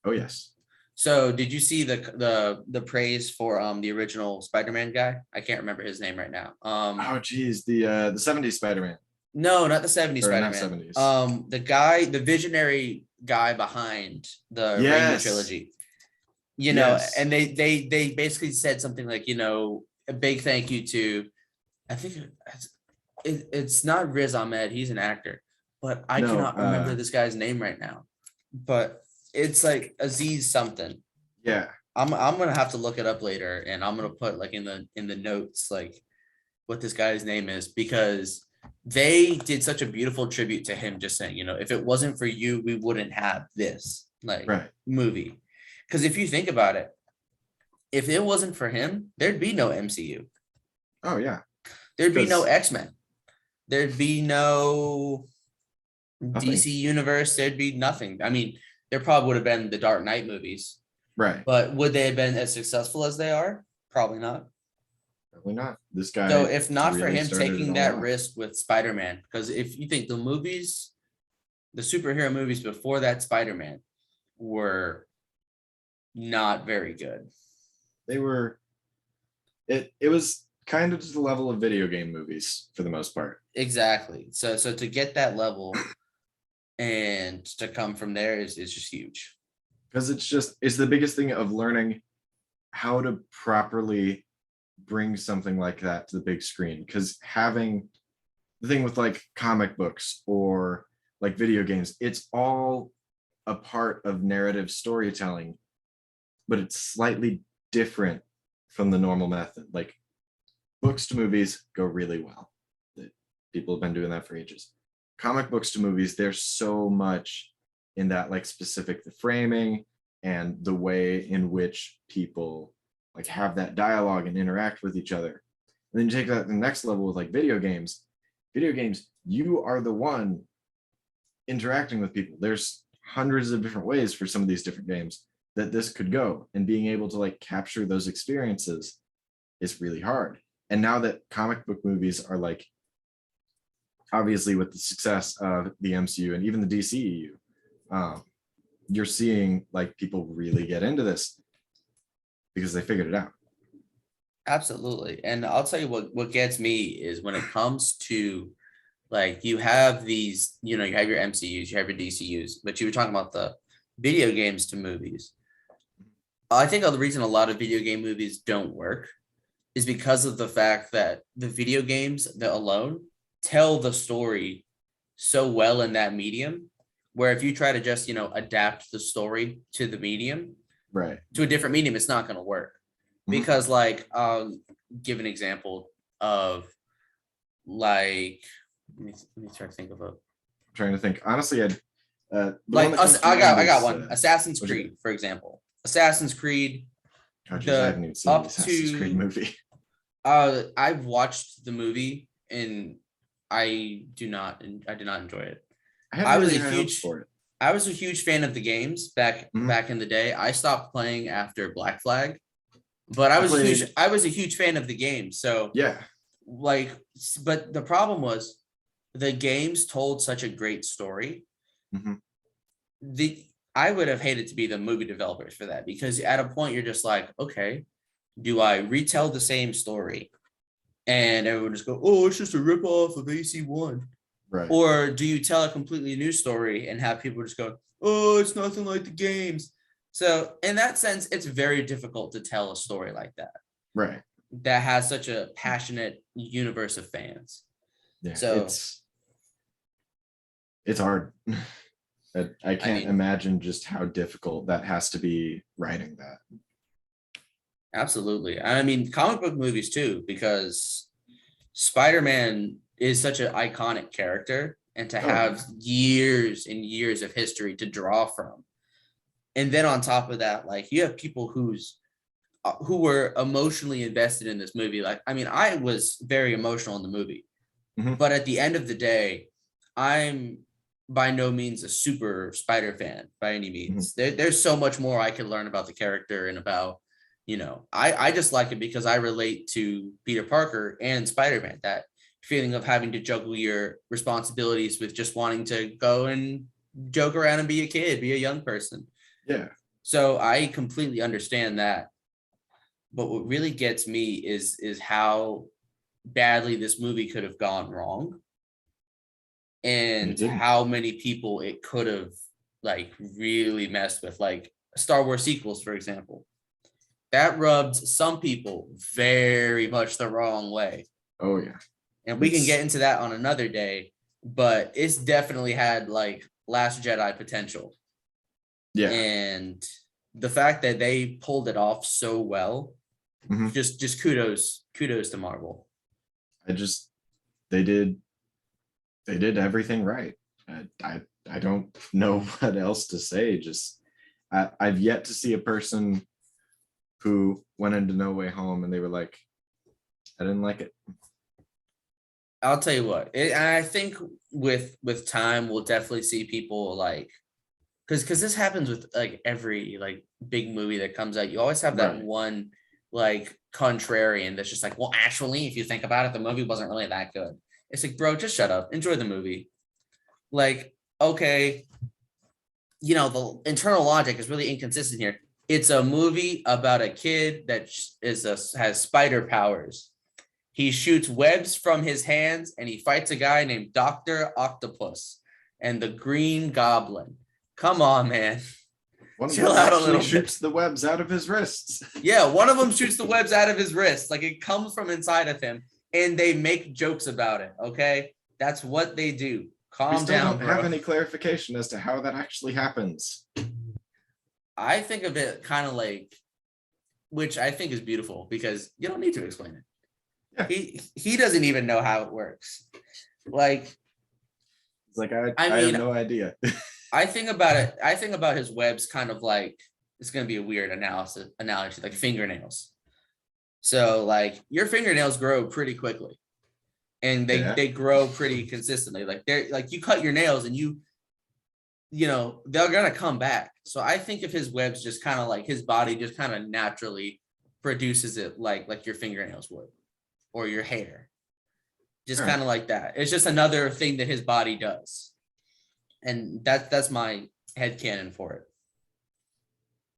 Oh yes. So did you see the praise for the original Spider-Man guy? I can't remember his name right now. Oh geez, the 70s Spider-Man. No, not the 70s Or not Spider-Man. 70s. The guy, the visionary guy behind the Raimi Yes. trilogy. You know, Yes. and they basically said something like, you know, a big thank you to, I think it's not Riz Ahmed, he's an actor, but I No, cannot remember this guy's name right now. But it's like Aziz something. yeah. I'm gonna have to look it up later, and I'm gonna put like in the notes like what this guy's name is, because they did such a beautiful tribute to him, just saying, you know, if it wasn't for you, we wouldn't have this like Right. movie. Because if you think about it, if it wasn't for him, there'd be no MCU. Oh yeah. There'd be no Because X-Men. There'd be no nothing. DC universe. There'd be nothing. I mean, there probably would have been the Dark Knight movies, Right. but would they have been as successful as they are? Probably not. Probably not. This So guy if not for really him started it taking all that off. risk with Spider-Man, because if you think the movies, the superhero movies before that Spider-Man were not very good. They were it was kind of to the level of video game movies for the most part. Exactly. So to get that level and to come from there is just huge. Because it's the biggest thing of learning how to properly bring something like that to the big screen. Because having the thing with like comic books or like video games, it's all a part of narrative storytelling, but it's slightly different from the normal method. Like books to movies go really well. People have been doing that for ages. Comic books to movies, there's so much in that, like specific the framing and the way in which people like have that dialogue and interact with each other. And then you take that to the next level with like video games. Video games, you are the one interacting with people. There's hundreds of different ways for some of these different games that this could go, and being able to like capture those experiences is really hard. And now that comic book movies are like, obviously with the success of the MCU and even the DCEU, you're seeing like people really get into this because they figured it out. Absolutely. And I'll tell you what gets me is when it comes to like you have these, you know, you have your MCUs, you have your DCUs, but you were talking about the video games to movies. I think the reason a lot of video game movies don't work is because of the fact that the video games that alone tell the story so well in that medium, where if you try to just, you know, adapt the story to the medium, Right. to a different medium, it's not going to work. Mhm. Because like, give an example of like, let me try to think of a, I'm trying to think. Honestly, like us, I got one. Assassin's what'd you Creed, for example. Assassin's Creed, oh, geez, I the haven't even seen the up Assassin's Creed to movie. I've watched the movie and I did not enjoy it. I had I was really a high hopes huge for it. I was a huge fan of the games Mhm. back in the day. I stopped playing after Black Flag, but I I was a huge played, I was a huge fan of the game. So yeah, like, but the problem was the games told such a great story. mhm, The I would have hated to be the movie developers for that, because at a point you're just like, okay, do I retell the same story and everyone just go, oh, it's just a ripoff of AC1? right. Or do you tell a completely new story and have people just go, oh, it's nothing like the games? So in that sense, it's very difficult to tell a story like that Right. that has such a passionate universe of fans. Yeah, So it's hard. I I can't mean, imagine just how difficult that has to be writing that. Absolutely. I mean, comic book movies too, because Spider-Man is such an iconic character, and to Oh yeah. have years and years of history to draw from. And then on top of that, like you have people who were emotionally invested in this movie. Like, I mean, I was very emotional in the movie, Mhm. but at the end of the day, I'm by no means a super Spider fan by any Mhm. means. There's so much more I can learn about the character and about, I just like it because I relate to Peter Parker and Spider-Man, that feeling of having to juggle your responsibilities with just wanting to go and joke around and be a kid, be a young person. Yeah. So I completely understand that. But what really gets me is how badly this movie could have gone wrong, And it and didn't. how many people it could have like really messed with, like Star Wars sequels, for example. That rubbed some people very much the wrong way. Oh yeah. And we can get It's into that on another day, but it's definitely had like Last Jedi potential. yeah. And the fact that they pulled it off so well, Mhm. just kudos to Marvel. I just they did they did everything right. I don't know what else to say. Just I've yet to see a person who went into No Way Home and they were like, I didn't like it. I'll tell you what, I think with time we'll definitely see people like, because this happens with like every like big movie that comes out. You always have that Right. one like contrarian that's just like, well, actually, if you think about it, the movie wasn't really that good. It's like, bro, just shut up, enjoy the movie. Like, okay, the internal logic is really inconsistent here. It's a movie about a kid that has spider powers. He shoots webs from his hands and he fights a guy named Dr. Octopus and the Green Goblin. Come on, man. One of Chill them out a actually little bit. shoots the webs out of his wrists. Yeah, one of them shoots the webs out of his wrist. Like it comes from inside of him and they make jokes about it. Okay. That's what they do. We Calm still down, don't have bro. any clarification as to how that actually happens. I think of it kind of like, which I think is beautiful because you don't need to explain it. Yeah. He doesn't even know how it works. Like, It's like I I have mean, no idea. I think about it. I think about his webs kind of like, it's going to be a weird analogy, like fingernails. So like your fingernails grow pretty quickly and Yeah. they grow pretty consistently. Like they're like, you cut your nails and they're going to come back. So I think if his webs just kind of like his body just kind of naturally produces it like your fingernails would, or your hair, just All kind right. of like that. It's just another thing that his body does. And that's my headcanon for it.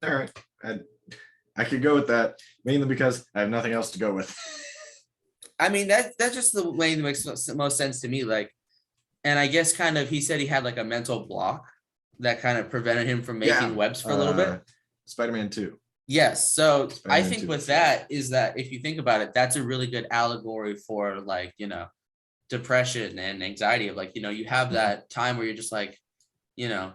All right. I could go with that mainly because I have nothing else to go with. I mean, that's just the way that makes most sense to me. Like, and I guess kind of he said he had like a mental block that kind of prevented him from Yeah. making webs for a little bit. Spider-Man 2. Yes. So I Spider-Man think 2 with is that is that if you think about it, that's a really good allegory for like, depression and anxiety of like, you have that time where you're just like, you know,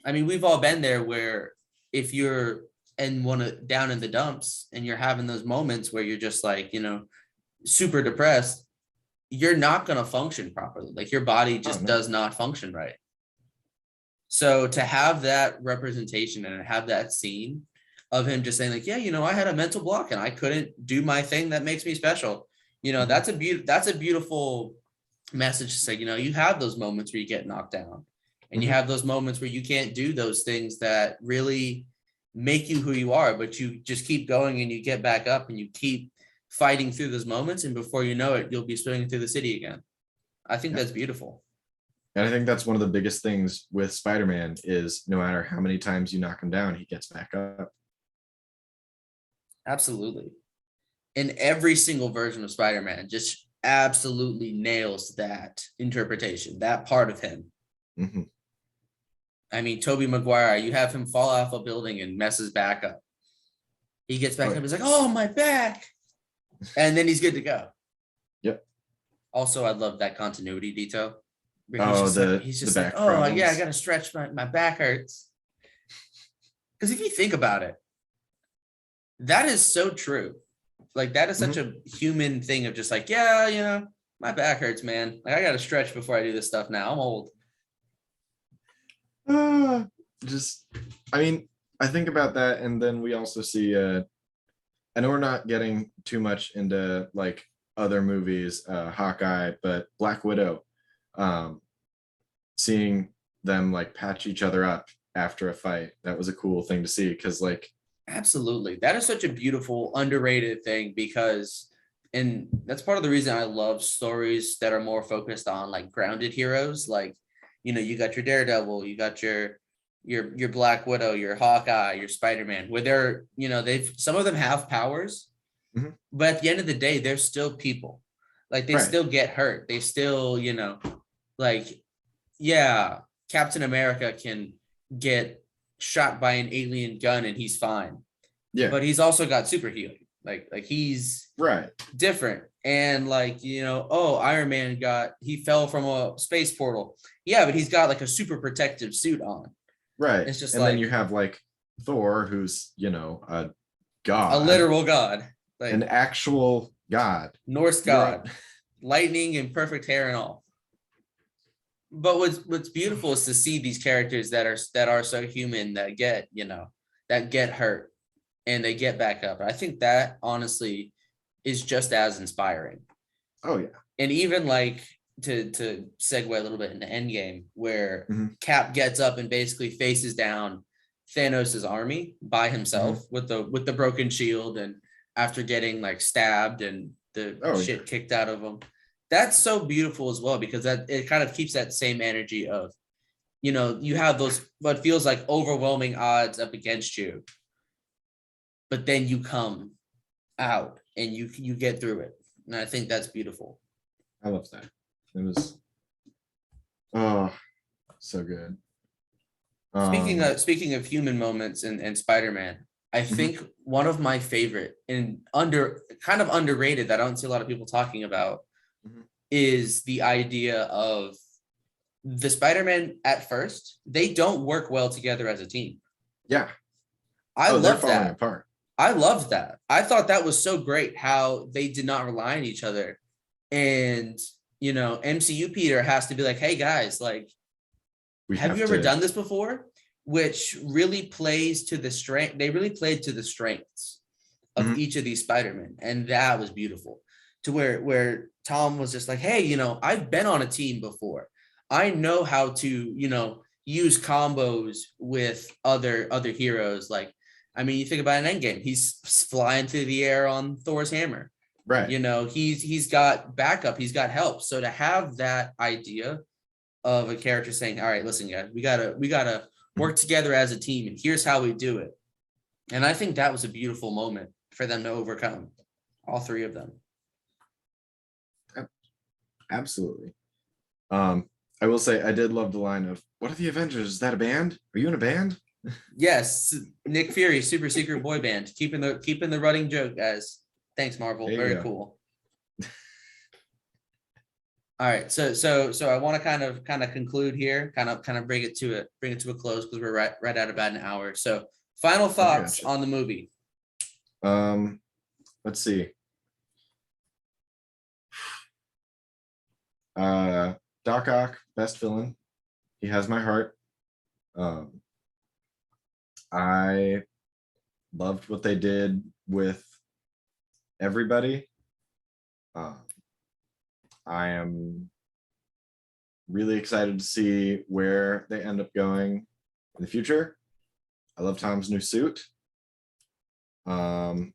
I mean, we've all been there where if you're down in the dumps and you're having those moments where you're just like, super depressed, you're not going to function properly. Like your body Oh just no. does not function right. So to have that representation and have that scene of him just saying like, yeah, I had a mental block and I couldn't do my thing that makes me special. That's a beautiful message to say, you have those moments where you get knocked down and you Mhm. have those moments where you can't do those things that really make you who you are, but you just keep going and you get back up and you keep fighting through those moments. And before you know it, you'll be swinging through the city again. I think Yeah. that's beautiful. And I think that's one of the biggest things with Spider-Man is no matter how many times you knock him down, he gets back up. Absolutely. And every single version of Spider-Man just absolutely nails that interpretation, that part of him. Mm-hmm. I mean, Tobey Maguire, you have him fall off a building and messes back up. He gets back up, he's like, oh, my back. And then he's good to go. Yep. Also, I love that continuity detail. Where he's the just like, back oh, yeah, I problems. got to stretch my back hurts. Because if you think about it, That is so true. Like that is such Mhm. a human thing of just like, yeah, my back hurts, man. Like I got to stretch before I do this stuff now. I'm old. Ah, just, I mean, I think about that, and then we also see, I know we're not getting too much into like other movies, Hawkeye, but Black Widow, um, seeing them like patch each other up after a fight, that was a cool thing to see because like, Absolutely. That is such a beautiful, underrated thing because, and that's part of the reason I love stories that are more focused on like grounded heroes. Like, you got your Daredevil, you got your Black Widow, your Hawkeye, your Spider-Man, where they're, they've some of them have powers, mhm, but at the end of the day, they're still people. Like they right, still get hurt. They still, like, yeah, Captain America can get shot by an alien gun and he's fine, yeah, but he's also got super healing. Like he's right, different. And like, oh, Iron Man he fell from a space portal. Yeah, but he's got like a super protective suit on. right, It's just and then you like have like Thor, who's a a god, literal god, an like actual god. Norse You're a, god, lightning and perfect hair and all. But what's beautiful is to see these characters that are so human that get hurt and they get back up. I think that honestly is just as inspiring. oh yeah, And even like to segue a little bit into Endgame, where mhm, Cap gets up and basically faces down Thanos's army by mhm, himself with the broken shield, and after getting like stabbed and the oh yeah, shit kicked out of him. That's so beautiful as well because that it kind of keeps that same energy of, you have those what feels like overwhelming odds up against you, but then you come out and you get through it. And I think that's beautiful. I love that. It was, oh, so good. Um, Speaking of human moments and Spider-Man, I mhm, think one of my favorite and kind of underrated that I don't see a lot of people talking about mhm. is the idea of the Spider-Man at first, they don't work well together as a team. Yeah. I Oh, they're love falling that. apart. I loved that. I thought that was so great how they did not rely on each other. And, MCU Peter has to be like, hey guys, like, We have you have ever to. done this before? Which really plays to the strength. They really played to the strengths of Mhm, each of these Spider-Men. And that was beautiful to where Tom was just like, hey, I've been on a team before. I know how to, use combos with other heroes. Like, I mean, you think about an Endgame, he's flying through the air on Thor's hammer. right. He's got backup, he's got help. So to have that idea of a character saying, all right, listen, guys, we gotta Mhm. work together as a team, and here's how we do it. And I think that was a beautiful moment for them to overcome, all three of them. Absolutely. I will say I did love the line of "What are the Avengers? Is that a band? Are you in a band?" Yes, Nick Fury, super secret boy band, keeping the running joke, guys. Thanks, Marvel. There you Very go. cool. All right, so I want to kind of conclude here, kind of bring it to a close because we're right at about an hour. So final Oh, I thoughts gotcha. on the movie. Um, let's see. Uh, Doc Ock, best villain. He has my heart. Um, I loved what they did with everybody. Um, I am really excited to see where they end up going in the future. I love Tom's new suit. Um,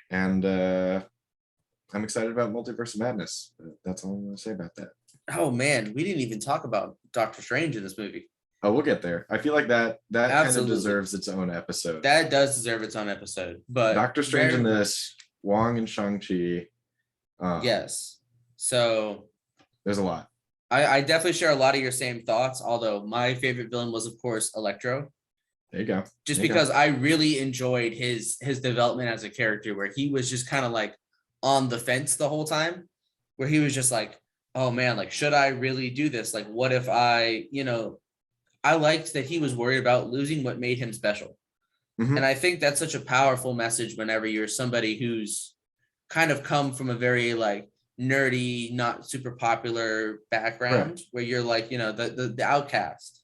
and I'm excited about Multiverse of Madness. That's all I'm going to say about that. Oh man, we didn't even talk about Doctor Strange in this movie. Oh, we'll get there. I feel like that kind of Absolutely, deserves its own episode. that does deserve its own episode. But Doctor Strange in very this, Wong and Shang-Chi. yes. So There's a lot. I definitely share a lot of your same thoughts. Although my favorite villain was, of course, Electro, There you go. just There you go. because I really enjoyed his development as a character, where he was just kind of like on the fence the whole time, where he was just like, oh man, like should I really do this? Like, what if I liked that he was worried about losing what made him special. Mhm. And I think that's such a powerful message whenever you're somebody who's kind of come from a very like nerdy, not super popular background, where you're like, the outcast.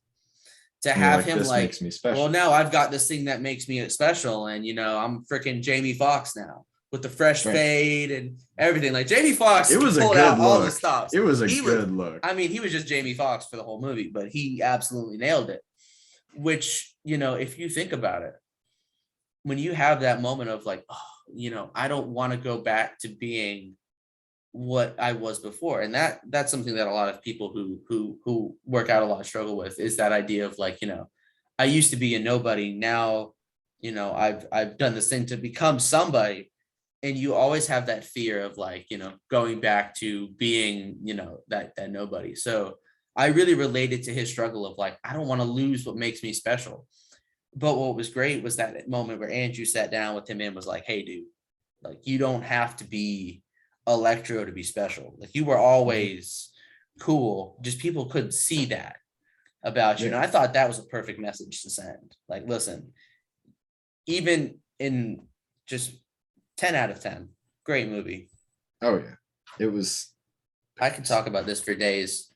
To And you're have like, him this makes like, me well, special. now I've got this thing that makes me special, and I'm freaking Jamie Foxx now with the fresh Right. fade and everything. Like Jamie Foxx It was a pulled good out all the look. stops. It was a He was, good look. I mean, he was just Jamie Foxx for the whole movie, but he absolutely nailed it. Which, if you think about it, when you have that moment of like, I don't want to go back to being what I was before. And that's something that a lot of people who work out a lot struggle with, is that idea of like, I used to be a nobody. Now, I've done this thing to become somebody. And you always have that fear of like, going back to being, that nobody. So I really related to his struggle of like, I don't want to lose what makes me special. But what was great was that moment where Andrew sat down with him and was like, hey, dude, like, you don't have to be Electro to be special. Like, you were always cool. Just people couldn't see that about you. And I thought that was a perfect message to send. Like, listen, even in just 10 out of 10, great movie. Oh yeah, it was. I could talk about this for days.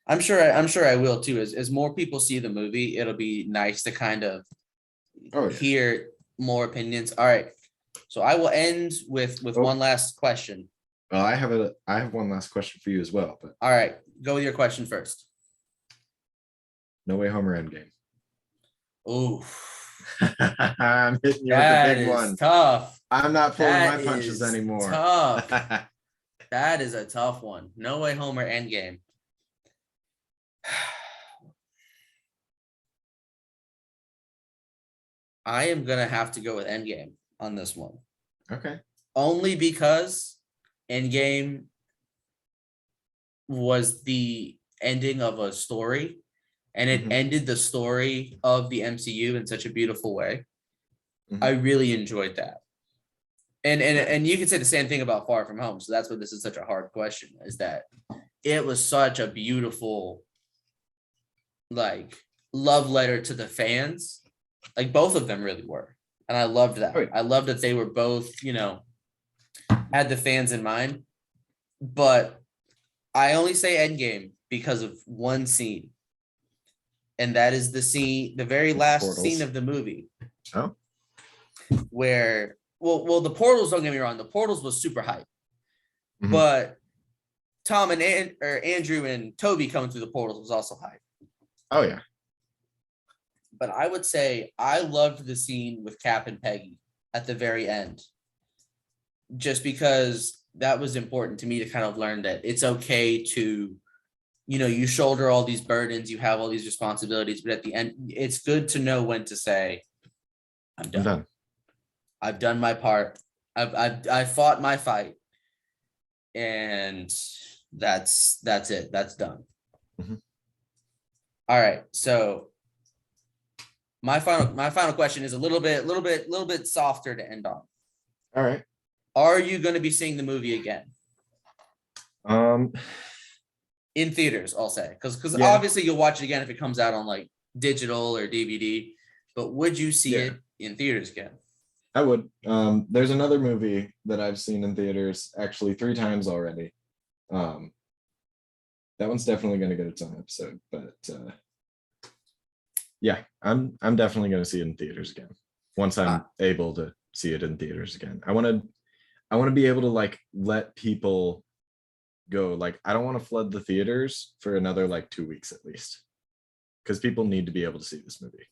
I'm sure I will too. As more people see the movie, it'll be nice to kind of hear more opinions. All right. So I will end with one last question. Well, I have one last question for you as well, but all right, go with your question first. No Way Home or Endgame? Ooh. I'm hitting you with the big one. Tough. I'm not pulling my punches anymore. Tough. That is a tough one. No Way Home or Endgame. I am gonna have to go with Endgame on this one. Okay. Only because Endgame was the ending of a story, and it ended the story of the MCU in such a beautiful way. I really enjoyed that. And you can say the same thing about Far From Home. So that's why this is such a hard question, is that it was such a beautiful, like, love letter to the fans. Like, both of them really were. And I loved that. Right. I loved that they were both, had the fans in mind. But I only say Endgame because of one scene. And that is the very last scene of the movie. Oh. Where, well, the portals, don't get me wrong, the portals was super hype. But Tom and Andrew and Toby coming through the portals was also hype. Oh yeah. But I would say I loved the scene with Cap and Peggy at the very end, just because that was important to me to kind of learn that it's okay to, you shoulder all these burdens, you have all these responsibilities, but at the end, it's good to know when to say, I'm done. I've done my part. I fought my fight, and that's it. That's done. All right. So my final question is a little bit softer to end on. All right. Are you going to be seeing the movie again? In theaters, I'll say, because obviously you'll watch it again if it comes out on like digital or DVD. But would you see it in theaters again? I would. There's another movie that I've seen in theaters actually 3 times already. That one's definitely going to get its own episode, but yeah, I'm definitely going to see it in theaters again once I'm able to see it in theaters again. I want to be able to like let people go. Like, I don't want to flood the theaters for another like 2 weeks at least, because people need to be able to see this movie.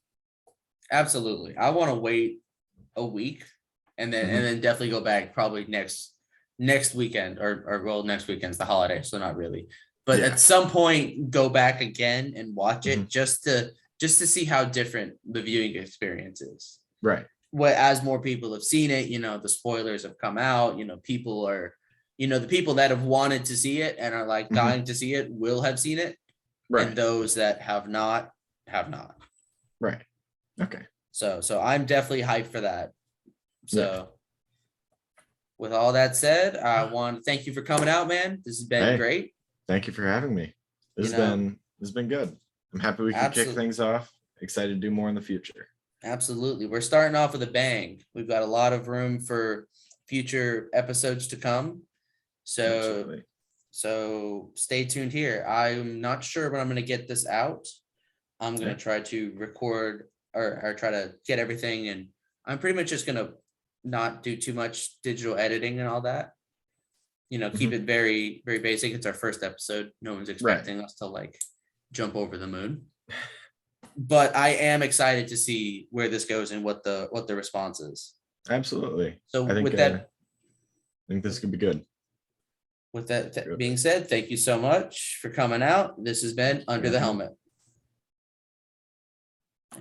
Absolutely. I want to wait a week and then definitely go back probably next weekend or well, next weekend's the holiday, so not really, but at some point go back again and watch it just to see how different the viewing experience is. Right. What, as more people have seen it, the spoilers have come out, people are, the people that have wanted to see it and are like dying to see it will have seen it. Right. And those that have not. Right. Okay. So I'm definitely hyped for that. So with all that said, I want to thank you for coming out, man. This has been great. Thank you for having me. This has been good. I'm happy we can kick things off. Excited to do more in the future. Absolutely. We're starting off with a bang. We've got a lot of room for future episodes to come. So Absolutely. so stay tuned here. I'm not sure when I'm going to get this out. I'm going Yeah. to try to record or try to get everything, and I'm pretty much just going to not do too much digital editing and all that. Keep Mhm. it very, very basic. It's our first episode. No one's Right. expecting us to like jump over the moon. But I am excited to see where this goes and what the response is. Absolutely. So I think I think this could be good. with that Good. being said, thank you so much for coming out. This has been Under the Mhm. Helmet.